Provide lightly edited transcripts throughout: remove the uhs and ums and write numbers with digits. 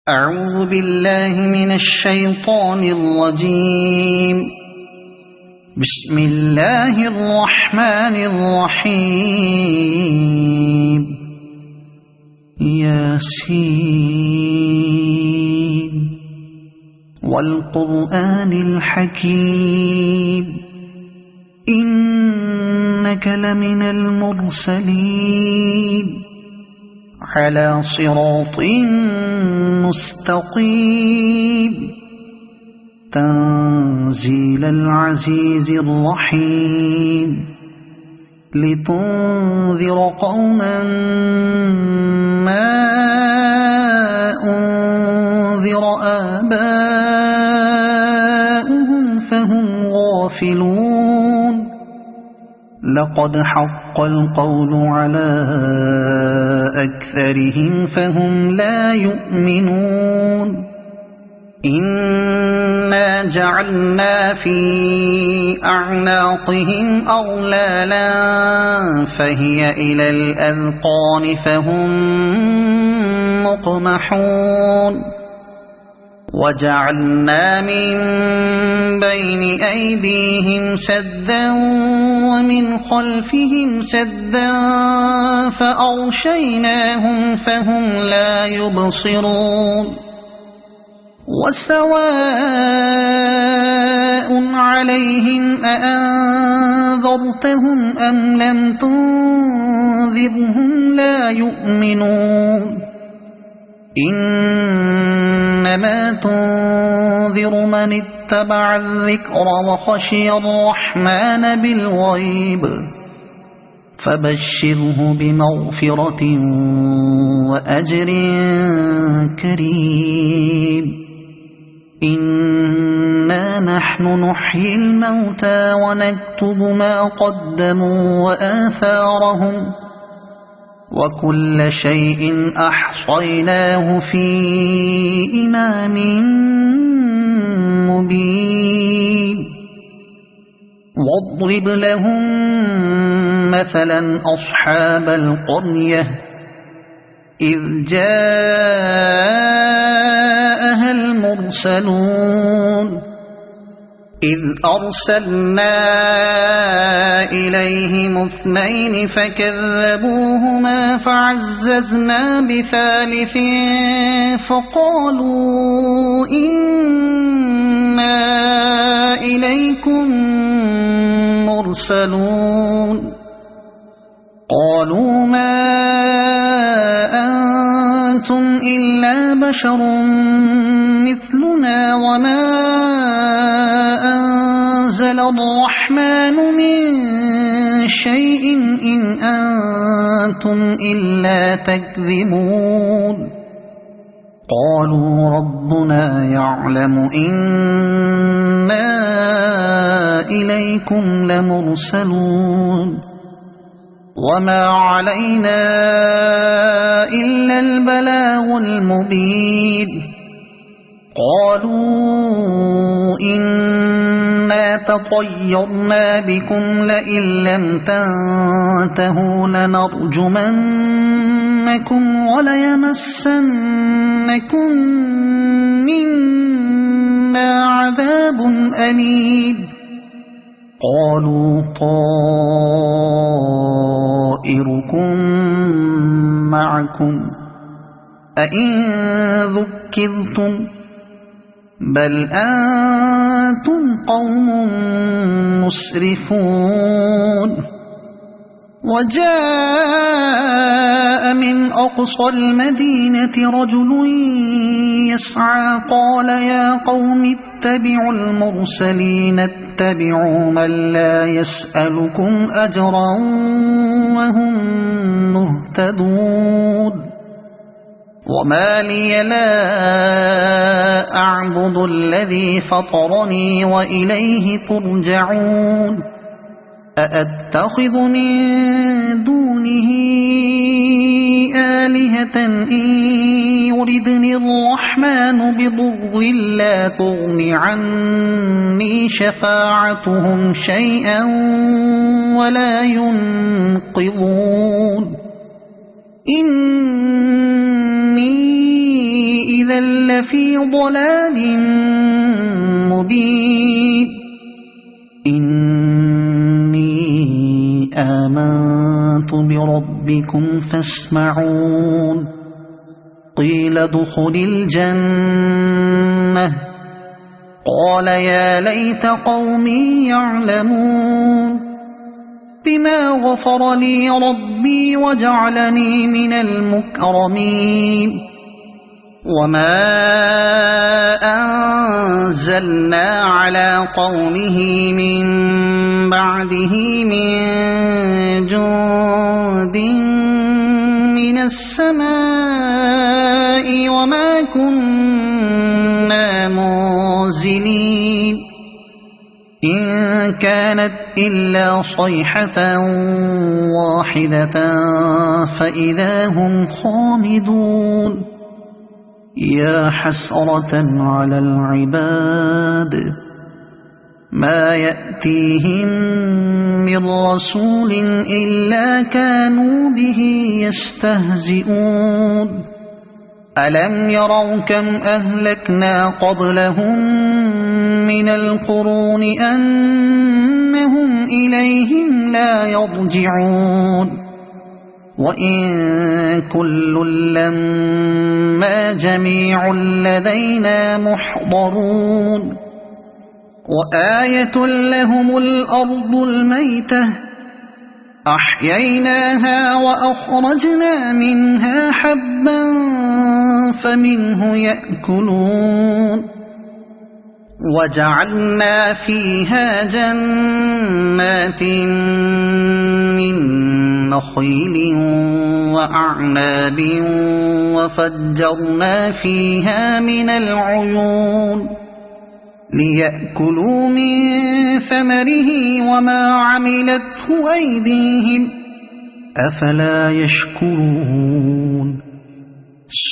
أعوذ بالله من الشيطان الرجيم. بسم الله الرحمن الرحيم. ياسين والقرآن الحكيم إنك لمن المرسلين على صراط مستقيم تنزيل العزيز الرحيم لتنذر قوما ما أنذر آباؤهم فهم غافلون. لقد حق القول على أكثرهم فهم لا يؤمنون. إنا جعلنا في أعناقهم أغلالا فهي إلى الأذقان فهم مقمحون. وجعلنا من بين أيديهم سدا ومن خلفهم سدا فأغشيناهم فهم لا يبصرون. وسواء عليهم أأنذرتهم أم لم تنذرهم لا يؤمنون. إنما تنذر من اتبع الذكر وخشي الرحمن بالغيب فبشره بمغفرة وأجر كريم. إنا نحن نحيي الموتى ونكتب ما قدموا وآثارهم وكل شيء أحصيناه في إمام مبين. واضرب لهم مثلا أصحاب القرية إذ جاءها المرسلون إذ أرسلنا إليهم اثنين فكذبوهما فعززنا بثالث فقالوا إنا إليكم مرسلون. قالوا ما أنتم إلا بشر مثلنا وما أنزل الرحمن من شيء إن أنتم إلا تكذبون. قالوا ربنا يعلم إنا إليكم لمرسلون وما علينا إلا البلاغ المبين. قالوا إنا تطيرنا بكم لئن لم تنتهوا لنرجمنكم وليمسنكم منا عذاب أليم. قالوا طائركم معكم أئن ذكرتم بل أنتم قوم مسرفون. وجاء من أقصى المدينة رجل يسعى قال يا قوم اتبعوا المرسلين اتبعوا من لا يسألكم أجرا وهم مهتدون. وما لي لا أعبد الذي فطرني وإليه ترجعون. أأتخذ من دونه آلهة إن يردني الرحمن بضر لا تغن عني شفاعتهم شيئا ولا ينقذون. إني إذا لفي ضلال مبين إني آمنت بربكم فاسمعون قيل ادخل الجنة قال يا ليت قومي يعلمون بما غفر لي ربي وجعلني من المكرمين وما أنزلنا على قومه من بعده من جند من السماء وما كنا منزلين إن كانت إلا صيحة واحدة فإذا هم خامدون يا حسرة على العباد ما يأتيهم من رسول إلا كانوا به يستهزئون ألم يروا كم أهلكنا قبلهم من القرون أنهم إليهم لا يرجعون وإن كل لما جميع لدينا محضرون وآية لهم الأرض الميتة أحييناها وأخرجنا منها حبا فمنه يأكلون وجعلنا فيها جنات من نخيل وأعناب وفجرنا فيها من العيون ليأكلوا من ثمره وما عملته أيديهم أفلا يشكرون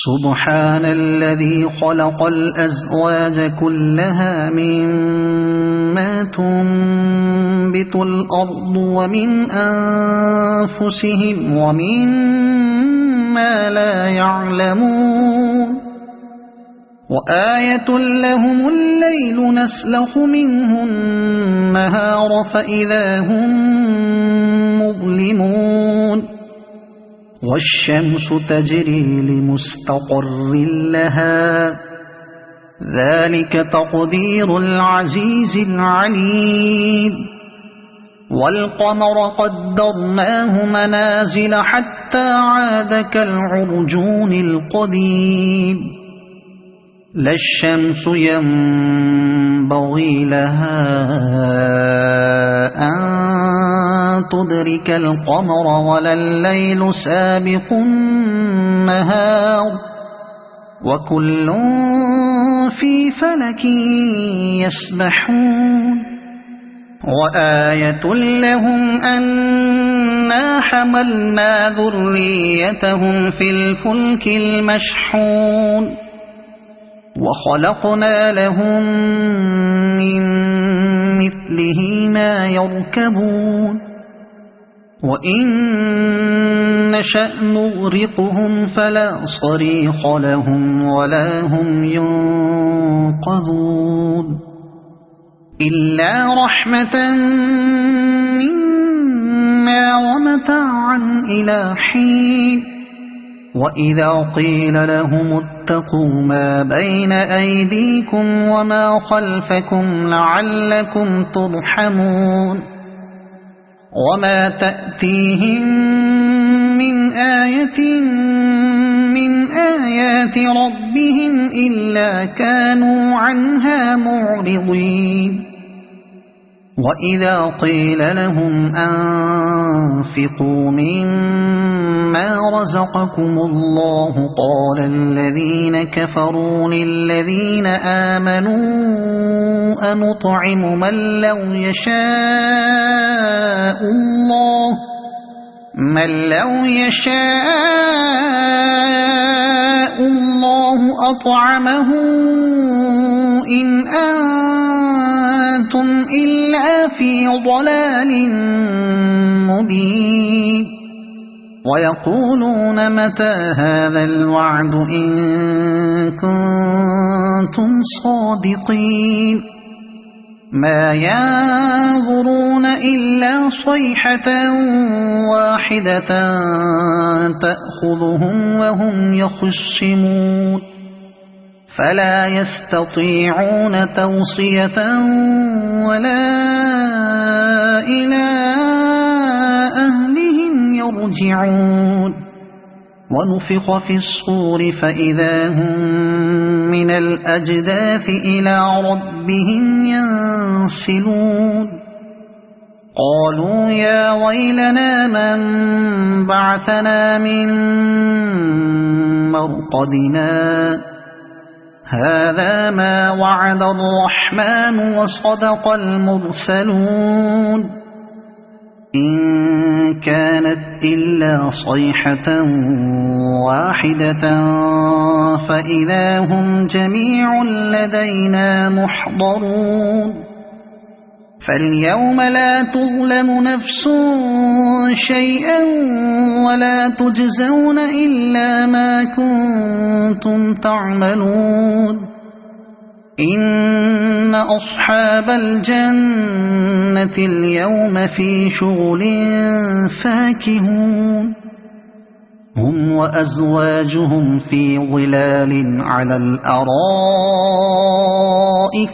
سبحان الذي خلق الأزواج كلها مما تنبت الأرض ومن أنفسهم ومما لا يعلمون وآية لهم الليل نسلخ منه النهار فإذا هم مظلمون والشمس تجري لمستقر لها ذلك تقدير العزيز العليم والقمر قدرناه منازل حتى عاد كالعرجون القديم لا الشمس ينبغي لها أن تدرك القمر ولا الليل سابق النهار وكل في فلك يسبحون وآية لهم أنا حملنا ذريتهم في الفلك المشحون وخلقنا لهم من مثله ما يركبون وإن نشأ نغرقهم فلا صريخ لهم ولا هم ينقذون إلا رحمة منا ومتاعا إلى حين وإذا قيل لهم اتقوا ما بين أيديكم وما خلفكم لعلكم ترحمون وما تأتيهم من آية من آيات ربهم إلا كانوا عنها معرضين وإذا قيل لهم أنفقوا مما رزقكم الله قال الذين كفروا للذين آمنوا أنطعم من لو يشاء الله أطعمه إن أنتم إلا في ضلال مبين ويقولون متى هذا الوعد إن كنتم صادقين ما ينظرون إلا صيحة واحدة تأخذهم وهم يخصمون فلا يستطيعون توصية ولا إلى أهلهم يرجعون ونفخ في الصور فإذا هم من الأجداث إلى ربهم ينسلون قالوا يا ويلنا من بعثنا من مرقدنا هذا ما وعد الرحمن وصدق المرسلون إن كانت إلا صيحة واحدة فإذا هم جميع لدينا محضرون فاليوم لا تظلم نفس شيئا ولا تجزون إلا ما كنتم تعملون إن أصحاب الجنة اليوم في شغل فاكهون هم وأزواجهم في ظلال على الأرائك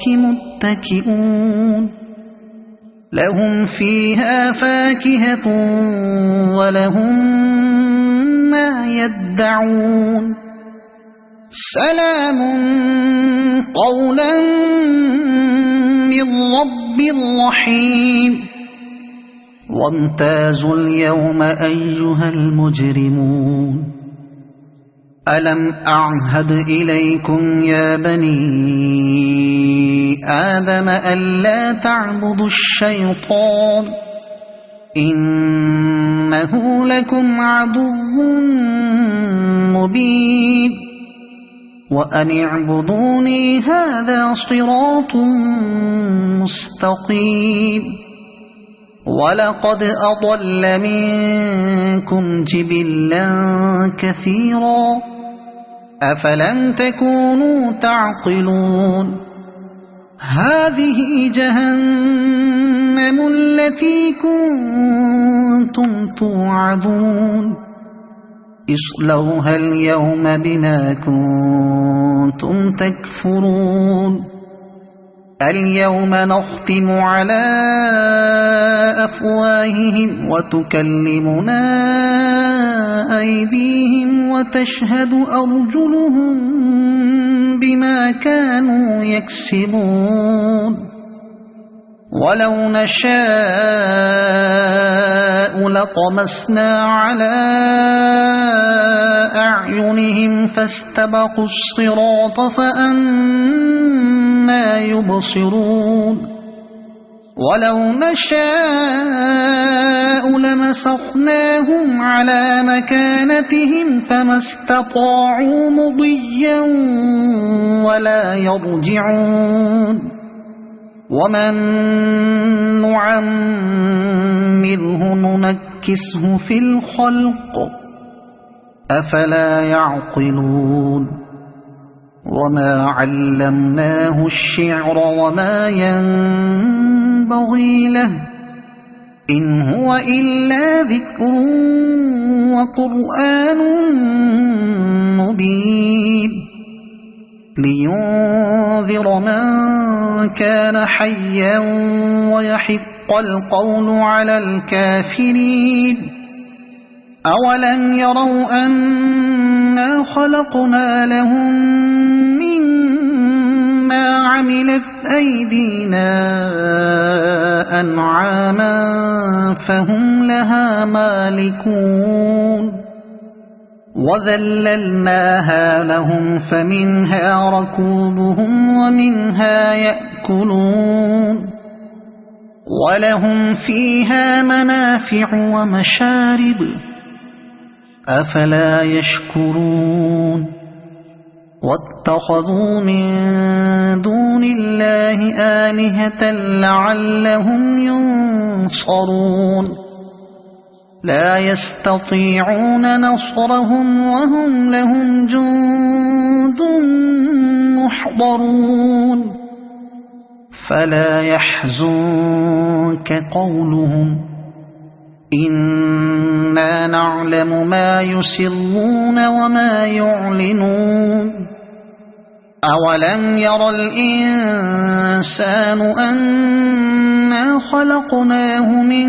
متكئون لهم فيها فاكهة ولهم ما يدعون سلام قولا من رب رحيم وامتازوا اليوم أيها المجرمون ألم أعهد إليكم يا بني آدم ألا تعبدوا الشيطان إنه لكم عدو مبين وأن اعبدوني هذا صراط مستقيم ولقد أضل منكم جبلا كثيرا أفلم تكونوا تعقلون هذه جهنم التي كنتم توعدون اصلوها اليوم بما كنتم تكفرون اليوم نختم على أفواههم وتكلمنا أيديهم وتشهد أرجلهم بما كانوا يكسبون ولو نشاء لطمسنا على أعينهم فاستبقوا الصراط فأنى يبصرون ولو نشاء لمسخناهم على مكانتهم فما استطاعوا مضيا ولا يرجعون ومن نعمره ننكسه في الخلق أفلا يعقلون وما علمناه الشعر وما ينبغي له إن هو إلا ذكر وقرآن مبين لينذر من كان حيا ويحق القول على الكافرين أولم يروا أنا خلقنا لهم مما عملت أيدينا أنعاما فهم لها مالكون وذللناها لهم فمنها ركوبهم ومنها يأكلون ولهم فيها منافع ومشارب أفلا يشكرون واتخذوا من دون الله آلهة لعلهم ينصرون لا يستطيعون نصرهم وهم لهم جند محضرون فلا يحزنك قولهم إنا نعلم ما يسرون وما يعلنون أولم ير الإنسان أنا خلقناه من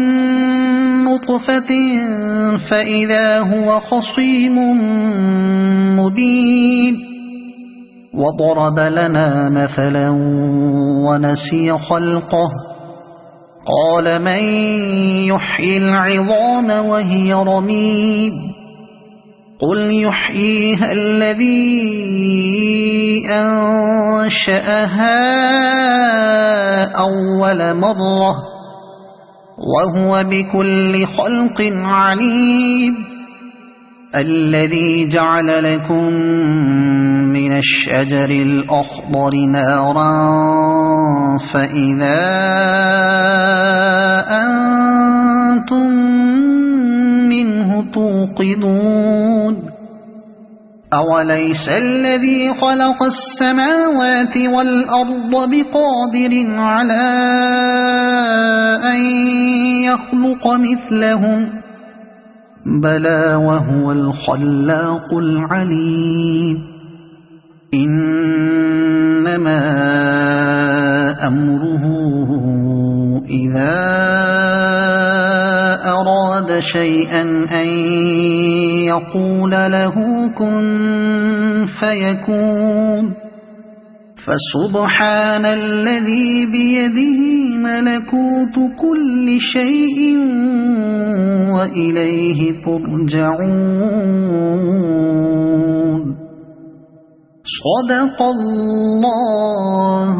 نطفة فإذا هو خصيم مبين وضرب لنا مثلا ونسي خلقه قال من يحيي العظام وهي رميم قل يحييها الذي أنشأها أول مرة وهو بكل خلق عليم الذي جعل لكم من الشجر الأخضر نارا فإذا أنتم منه توقدون أوليس الذي خلق السماوات والأرض بقادر على أن يخلق مثلهم بلى وهو الخلاق العليم إنما أمره إذا أراد شيئا أن يقول له كن فيكون فسبحان الذي بيده ملكوت كل شيء وإليه ترجعون صدق الله